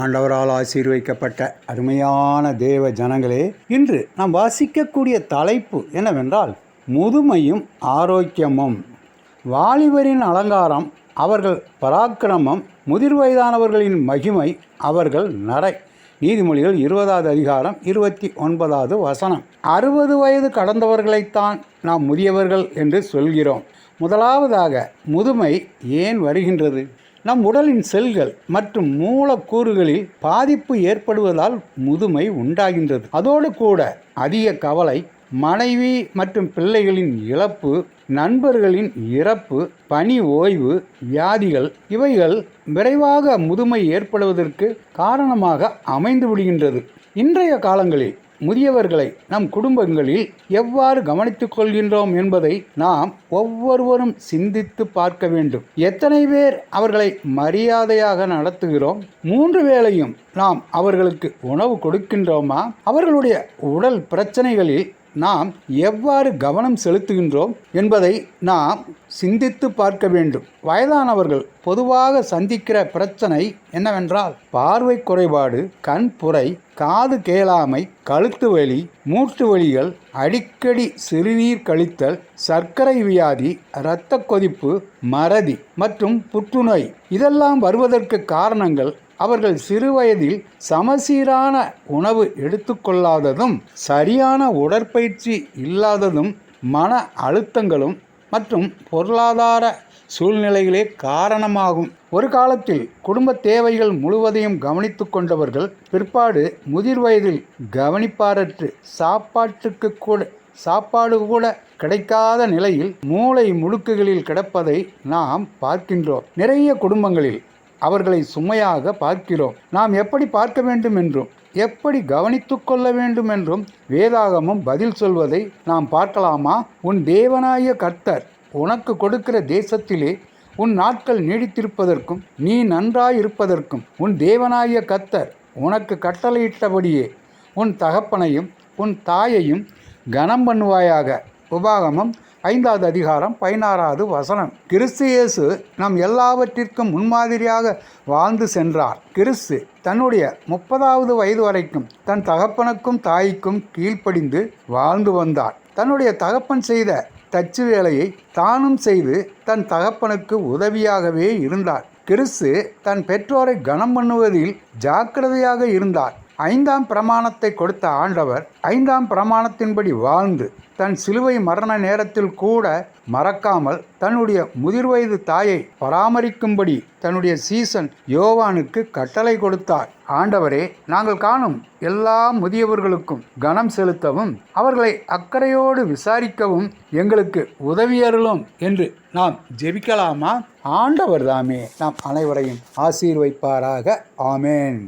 ஆண்டவரால் ஆசீர்வதிக்கப்பட்ட அருமையான தேவ ஜனங்களே, இன்று நாம் வாசிக்கக்கூடிய தலைப்பு என்னவென்றால் முதுமையும் ஆரோக்கியமும். வாலிபரின் அலங்காரம் அவர்கள் பராக்கிரமம், முதிர் வயதானவர்களின் மகிமை அவர்கள் நடை. நீதிமொழிகள் 20வது அதிகாரம் 29வது வசனம். 60 வயது கடந்தவர்களைத்தான் நாம் முதியவர்கள் என்று சொல்கிறோம். முதலாவதாக, முதுமை ஏன் வருகின்றது? நம் உடலின் செல்கள் மற்றும் மூலக்கூறுகளில் பாதிப்பு ஏற்படுவதால் முதுமை உண்டாகின்றது. அதோடு கூட அதிக கவலை, மனைவி மற்றும் பிள்ளைகளின் இழப்பு, நண்பர்களின் இறப்பு, பணி ஓய்வு, வியாதிகள் இவைகள் விரைவாக முதுமை ஏற்படுவதற்கு காரணமாக அமைந்து விடுகின்றது. இன்றைய காலங்களில் முதியவர்களை நம் குடும்பங்களில் எவ்வாறு கவனித்துக் கொள்கின்றோம் என்பதை நாம் ஒவ்வொருவரும் சிந்தித்து பார்க்க வேண்டும். எத்தனை பேர் அவர்களை மரியாதையாக நடத்துகிறோம்? 3 வேளையும் நாம் அவர்களுக்கு உணவு கொடுக்கின்றோமா? அவர்களுடைய உடல் பிரச்சனைகளில் நாம் எவ்வாறு கவனம் செலுத்துகின்றோம் என்பதை நாம் சிந்தித்து பார்க்க வேண்டும். வயதானவர்கள் பொதுவாக சந்திக்கிற பிரச்சனை என்னவென்றால் பார்வை குறைபாடு, கண் புரை, காது கேளாமை, கழுத்து வலி, மூட்டு வலிகள், அடிக்கடி சிறுநீர் கழித்தல், சர்க்கரை வியாதி, இரத்த கொதிப்பு, மறதி மற்றும் புற்றுநோய் இதெல்லாம் வருவதற்கு காரணங்கள் அவர்கள் சிறுவயதில் சமசீரான உணவு எடுத்துக்கொள்ளாததும், சரியான உடற்பயிற்சி இல்லாததும், மன அழுத்தங்களும் மற்றும் பொருளாதார சூழ்நிலைகளே காரணமாகும். ஒரு காலத்தில் குடும்ப தேவைகள் முழுவதையும் கவனித்து கொண்டவர்கள் பிற்பாடு முதிர் வயதில் கவனிப்பாரற்று சாப்பாடு கூட கிடைக்காத நிலையில் மூளை முடுக்குகளில் கிடப்பதை நாம் பார்க்கின்றோம். நிறைய குடும்பங்களில் அவர்களை சுமையாக பார்க்கிறோம். நாம் எப்படி பார்க்க வேண்டும் என்றும் எப்படி கவனித்து கொள்ள வேண்டும் என்றும் வேதாகமம் பதில் சொல்வதை நாம் பார்க்கலாமா? உன் தேவனாய கர்த்தர் உனக்கு கொடுக்கிற தேசத்திலே உன் நாட்கள் நீடித்திருப்பதற்கும் நீ நன்றாயிருப்பதற்கும் உன் தேவனாய கர்த்தர் உனக்கு கட்டளையிட்டபடியே உன் தகப்பனையும் உன் தாயையும் கனம் பண்ணுவாயாக. உபாகமம் 5வது அதிகாரம் 16வது வசனம். கிறிஸ்து இயேசு நம் எல்லாவற்றிற்கும் முன்மாதிரியாக வாழ்ந்து சென்றார். கிறிஸ்து தன்னுடைய 30வது வயது வரைக்கும் தன் தகப்பனுக்கும் தாய்க்கும் கீழ்ப்படிந்து வாழ்ந்து வந்தார். தன்னுடைய தகப்பன் செய்த தச்சு வேலையை தானும் செய்து தன் தகப்பனுக்கு உதவியாகவே இருந்தார். கிறிஸ்து தன் பெற்றோரை கனம் பண்ணுவதில் ஜாக்கிரதையாக இருந்தார். 5ஆம் பிரமாணத்தை கொடுத்த ஆண்டவர் 5ஆம் பிரமாணத்தின்படி வாழ்ந்து தன் சிலுவை மரண நேரத்தில் கூட மறக்காமல் தன்னுடைய முதிர் வயது தாயை பராமரிக்கும்படி தன்னுடைய சீசன் யோவானுக்கு கட்டளை கொடுத்தார். ஆண்டவரே, நாங்கள் காணும் எல்லா முதியவர்களுக்கும் கனம் செலுத்தவும் அவர்களை அக்கறையோடு விசாரிக்கவும் எங்களுக்கு உதவியருளும் என்று நாம் ஜெபிக்கலாமா? ஆண்டவர் தாமே நாம் அனைவரையும் ஆசீர்வதிப்பாராக. ஆமேன்.